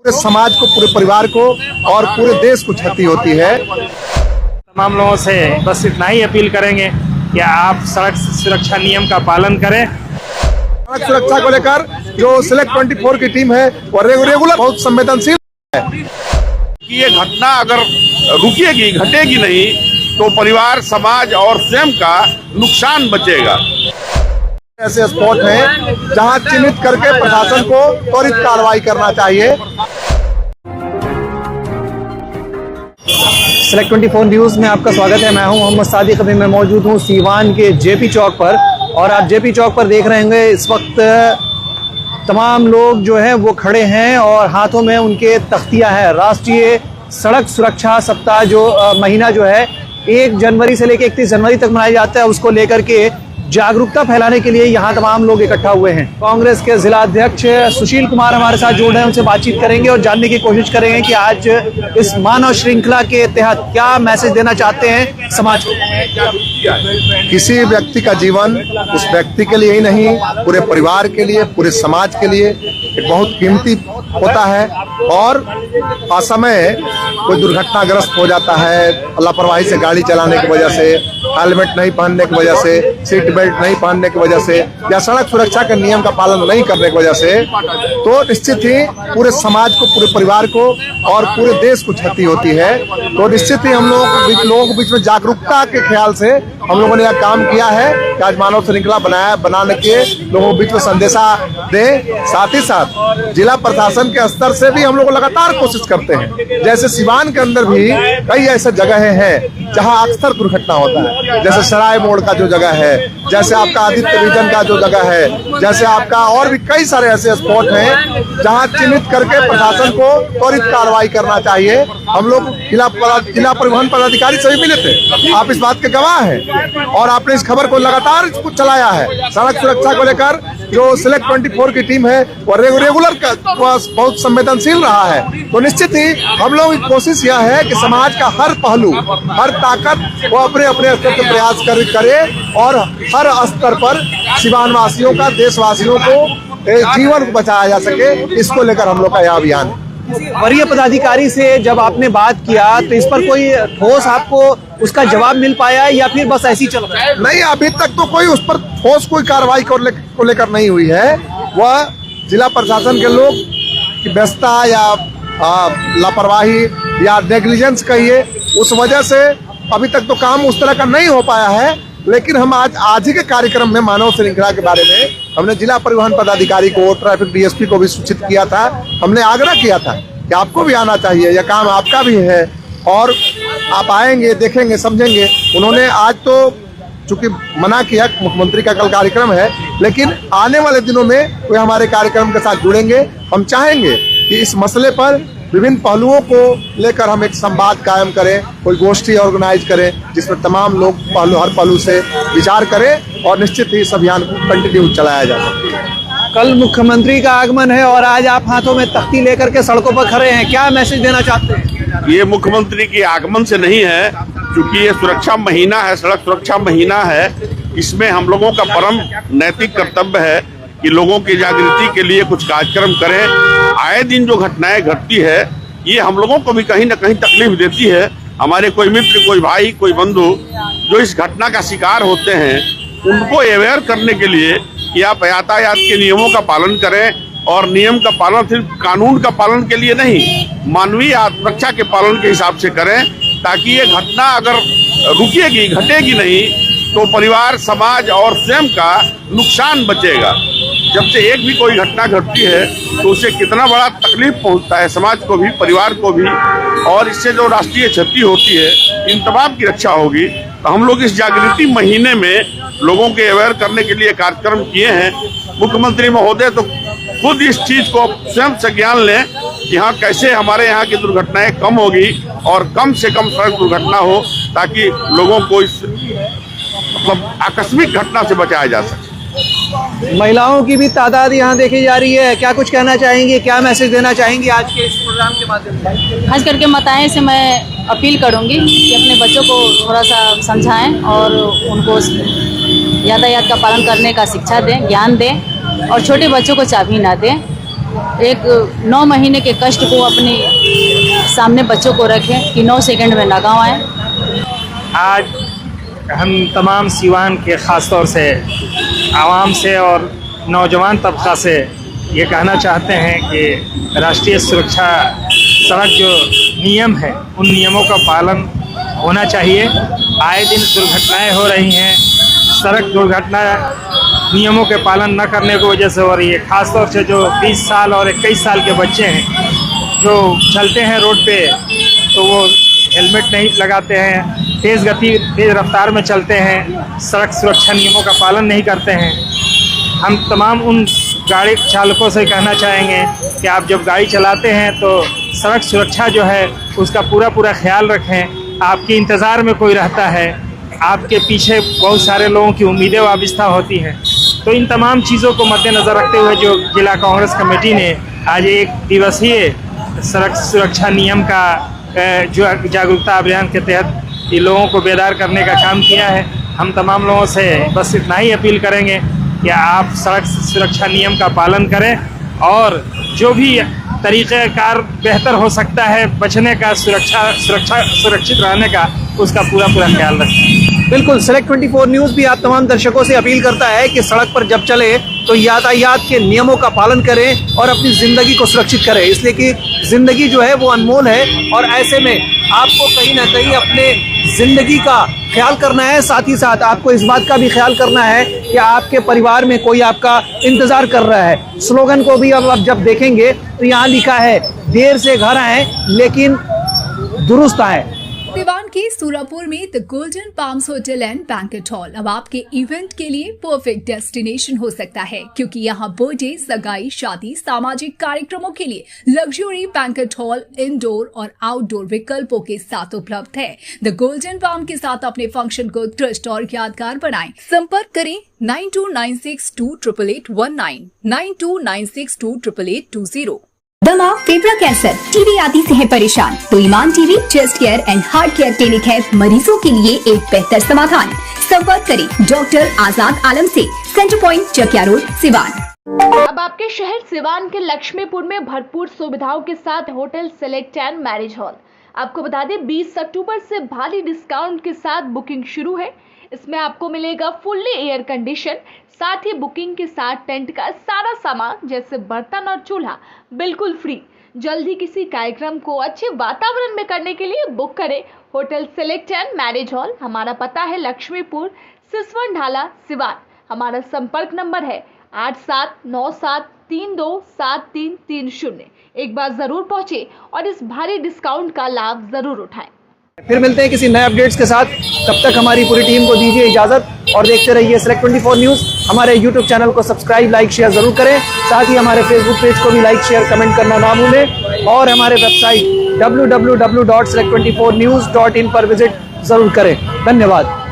पूरे समाज को, पूरे परिवार को और पूरे देश को क्षति होती है। तमाम लोगों से बस इतना ही अपील करेंगे कि आप सड़क सुरक्षा नियम का पालन करें। सड़क सुरक्षा को लेकर जो सिलेक्ट 24 की टीम है वो रेगुलर बहुत संवेदनशील है कि ये घटना अगर रुकेगी, घटेगी नहीं तो परिवार, समाज और स्वयं का नुकसान बचेगा। ऐसे स्पॉट हैं जहां चिन्हित करके प्रशासन को त्वरित कार्रवाई करना चाहिए। सिलेक्ट 24 न्यूज में आपका स्वागत है। मैं हूं मोहम्मद सादिक। अभी मैं मौजूद हूं सीवान के जेपी चौक पर और आप जेपी चौक पर देख रहे होंगे इस वक्त तमाम लोग जो हैं वो खड़े हैं और हाथों में उनके तख्तियां हैं। राष्ट्रीय सड़क सुरक्षा सप्ताह जो महीना जो है 1 जनवरी से लेकर 31 जनवरी तक मनाया जाता है, उसको लेकर के जागरूकता फैलाने के लिए यहाँ तमाम लोग इकट्ठा हुए हैं। कांग्रेस के जिला अध्यक्ष सुशील कुमार हमारे साथ जुड़ रहे हैं, उनसे बातचीत करेंगे और जानने की कोशिश करेंगे कि आज इस मानव श्रृंखला के तहत क्या मैसेज देना चाहते हैं समाज को। किसी व्यक्ति का जीवन उस व्यक्ति के लिए ही नहीं, पूरे परिवार के लिए, पूरे समाज के लिए एक बहुत कीमती होता है और असमय कोई दुर्घटनाग्रस्त हो जाता है, लापरवाही से गाड़ी चलाने की वजह से, हेलमेट नहीं पहनने की वजह से, सीट बेल्ट नहीं पहनने की वजह से या सड़क सुरक्षा के नियम का पालन नहीं करने की वजह से, तो निश्चित ही पूरे समाज को, पूरे परिवार को और पूरे देश को क्षति होती है। तो निश्चित ही हम लोगों के बीच में जागरूकता के ख्याल से हम लोगों ने यह काम किया है कि आज मानव श्रृंखला बनाने के लोगों के बीच में संदेशा दें। साथ ही साथ जिला प्रशासन के स्तर से भी हम लोग लगातार कोशिश करते हैं। जैसे सिवान के अंदर भी कई ऐसे जगह हैं जहां अक्सर दुर्घटना होता है, जैसे सराय मोड़ का जो जगह है, जैसे आपका आदित्य विजन का जो जगह है, जैसे आपका और भी कई सारे ऐसे स्पॉट हैं जहां चिन्हित करके प्रशासन को त्वरित कार्रवाई करना चाहिए। हम लोग जिला परिवहन पदाधिकारी से भी मिले थे, आप इस बात के गवाह हैं और आपने इस खबर को लगातार चलाया है। सड़क सुरक्षा को लेकर जो सिलेक्ट 24 की टीम है वो रेगुलर बहुत संवेदनशील रहा है। तो निश्चित ही हम लोग की कोशिश यह है कि समाज का हर पहलू, हर ताकत वो अपने अपने स्तर से प्रयास करे और हर स्तर पर सिवान वासियों का, देशवासियों को जीवन को बचाया जा सके, इसको लेकर हम लोग का यह अभियान है। वरीय पदाधिकारी से जब आपने बात किया तो इस पर कोई ठोस आपको उसका जवाब मिल पाया या फिर बस ऐसी चल रहा है? नहीं, अभी तक तो कोई उस पर ठोस कोई कार्रवाई को लेकर नहीं हुई है। वह जिला प्रशासन के लोग की व्यस्तता या लापरवाही या नेग्लिजेंस कहिए, उस वजह से अभी तक तो काम उस तरह का नहीं हो पाया है। लेकिन हम आज ही के कार्यक्रम में मानव श्रृंखला के बारे में हमने जिला परिवहन पदाधिकारी को, ट्रैफिक डीएसपी को भी सूचित किया था। हमने आग्रह किया था कि आपको भी आना चाहिए, यह काम आपका भी है और आप आएंगे, देखेंगे, समझेंगे। उन्होंने आज तो चूंकि मना किया, मुख्यमंत्री का कल कार्यक्रम है, लेकिन आने वाले दिनों में वे हमारे कार्यक्रम के साथ जुड़ेंगे। हम चाहेंगे कि इस मसले पर विभिन्न पहलुओं को लेकर हम एक संवाद कायम करें, कोई गोष्ठी ऑर्गेनाइज करें जिसमें तमाम लोग हर पहलू से विचार करें और निश्चित ही इस अभियान को कंटिन्यू चलाया जा सके। कल मुख्यमंत्री का आगमन है और आज आप हाथों में तख्ती लेकर के सड़कों पर खड़े हैं, क्या मैसेज देना चाहते हैं? ये मुख्यमंत्री के आगमन से नहीं है, क्योंकि ये सुरक्षा महीना है, सड़क सुरक्षा महीना है। इसमें हम लोगों का परम नैतिक कर्तव्य है कि लोगों की जागृति के लिए कुछ कार्यक्रम करें। आए दिन जो घटनाएं घटती है ये हम लोगों को भी कहीं ना कहीं तकलीफ देती है। हमारे कोई मित्र, कोई भाई, कोई बंधु जो इस घटना का शिकार होते हैं, उनको अवेयर करने के लिए कि आप यातायात के नियमों का पालन करें और नियम का पालन सिर्फ कानून का पालन के लिए नहीं, मानवीय आत्मरक्षा के पालन के हिसाब से करें, ताकि ये घटना अगर रुकेगी, घटेगी नहीं तो परिवार, समाज और स्वयं का नुकसान बचेगा। जब से एक भी कोई घटना घटती है तो उससे कितना बड़ा तकलीफ पहुंचता है समाज को भी, परिवार को भी, और इससे जो राष्ट्रीय क्षति होती है, इन तमाम की रक्षा होगी। तो हम लोग इस जागृति महीने में लोगों के अवेयर करने के लिए कार्यक्रम किए हैं। मुख्यमंत्री महोदय तो खुद इस चीज को स्वयं से ज्ञान लें कि हाँ, कैसे हमारे यहाँ की दुर्घटनाएं कम होगी और कम से कम सड़क दुर्घटना हो, ताकि लोगों को इस आकस्मिक घटना से बचाया जा सके। महिलाओं की भी तादाद यहाँ देखी जा रही है, क्या कुछ कहना चाहेंगे, क्या मैसेज देना चाहेंगी आज के इस प्रोग्राम के माध्यम से? खास करके माताएं से मैं अपील करूंगी कि अपने बच्चों को थोड़ा सा समझाएं और उनको यातायात का पालन करने का शिक्षा दें, ज्ञान दें और छोटे बच्चों को चाबी ना दें। एक 9 महीने के कष्ट को अपने सामने बच्चों को रखें कि 9 सेकंड में ना गाँव आए। आज हम तमाम सीवान के ख़ास तौर से आवाम से और नौजवान तबका से ये कहना चाहते हैं कि राष्ट्रीय सुरक्षा सड़क जो नियम है उन नियमों का पालन होना चाहिए। आए दिन दुर्घटनाएं हो रही हैं, सड़क दुर्घटना नियमों के पालन न करने की वजह से हो रही है। ख़ास तौर से जो 20 साल और 21 साल के बच्चे हैं जो चलते हैं रोड पे तो वो हेलमेट नहीं लगाते हैं, तेज़ रफ्तार में चलते हैं, सड़क सुरक्षा नियमों का पालन नहीं करते हैं। हम तमाम उन गाड़ी चालकों से कहना चाहेंगे कि आप जब गाड़ी चलाते हैं तो सड़क सुरक्षा जो है उसका पूरा ख्याल रखें। आपके इंतज़ार में कोई रहता है, आपके पीछे बहुत सारे लोगों की उम्मीदें वाबिस्ता होती हैं। तो इन तमाम चीज़ों को मद्देनज़र रखते हुए जो जिला कांग्रेस कमेटी ने आज 1 दिवसीय सड़क सुरक्षा नियम का जो जागरूकता अभियान के तहत ये लोगों को बेदार करने का काम किया है। हम तमाम लोगों से बस इतना ही अपील करेंगे कि आप सड़क सुरक्षा नियम का पालन करें और जो भी तरीक़ेकार बेहतर हो सकता है बचने का, सुरक्षित रहने का, उसका पूरा ख्याल रखें। बिल्कुल, सेलेक्ट 24 न्यूज़ भी आप तमाम दर्शकों से अपील करता है कि सड़क पर जब चले तो यातायात के नियमों का पालन करें और अपनी ज़िंदगी को सुरक्षित करें, इसलिए कि ज़िंदगी जो है वो अनमोल है और ऐसे में आपको कहीं ना कहीं अपने ज़िंदगी का ख्याल करना है। साथ ही साथ आपको इस बात का भी ख्याल करना है कि आपके परिवार में कोई आपका इंतज़ार कर रहा है। स्लोगन को भी अब आप जब देखेंगे तो यहाँ लिखा है, देर से घर आए लेकिन दुरुस्त आए। सीवान के सूरापुर में the golden palms hotel and banquet hall अब आपके इवेंट के लिए परफेक्ट डेस्टिनेशन हो सकता है, क्योंकि यहाँ बर्थडे, सगाई, शादी, सामाजिक कार्यक्रमों के लिए लग्जरी बैंकेट हॉल इंडोर और आउटडोर विकल्पों के साथ उपलब्ध है। द गोल्डन पाम के साथ अपने फंक्शन को उत्कृष्ट और यादगार बनाएं। संपर्क करें 9296288819, 9296288820। दमा, फेफड़ा कैंसर, टीबी आदि से है परेशान तो Iman TB chest care and heart care clinic है मरीजों के लिए एक बेहतर समाधान। संपर्क करें डॉक्टर आजाद आलम से, centre point, Chakia road, Siwan. अब आपके शहर सिवान के लक्ष्मीपुर में भरपूर सुविधाओं के साथ hotel select and marriage hall. आपको बता दें 20 अक्टूबर से भारी डिस्काउंट के साथ बुकिंग शुरू है। इसमें आपको मिलेगा फुल्ली एयर कंडीशन, साथ ही बुकिंग के साथ टेंट का सारा सामान जैसे बर्तन और चूल्हा बिल्कुल फ्री। जल्द ही किसी कार्यक्रम को अच्छे वातावरण में करने के लिए बुक करें hotel select and marriage hall. हमारा पता है लक्ष्मीपुर, सिसवन ढाला, सिवान। हमारा संपर्क नंबर है 8797327330। एक बार जरूर पहुंचे और इस भारी डिस्काउंट का लाभ जरूर उठाएं। फिर मिलते हैं किसी नए अपडेट्स के साथ, तब तक हमारी पूरी टीम को दीजिए इजाजत और देखते रहिए सेलेक्ट 24 न्यूज़। हमारे यूट्यूब चैनल को सब्सक्राइब, लाइक, शेयर जरूर करें। साथ ही हमारे फेसबुक पेज को भी लाइक, शेयर, कमेंट करना ना भूलें और हमारे वेबसाइट www.select24news.in पर विजिट जरूर करें। धन्यवाद।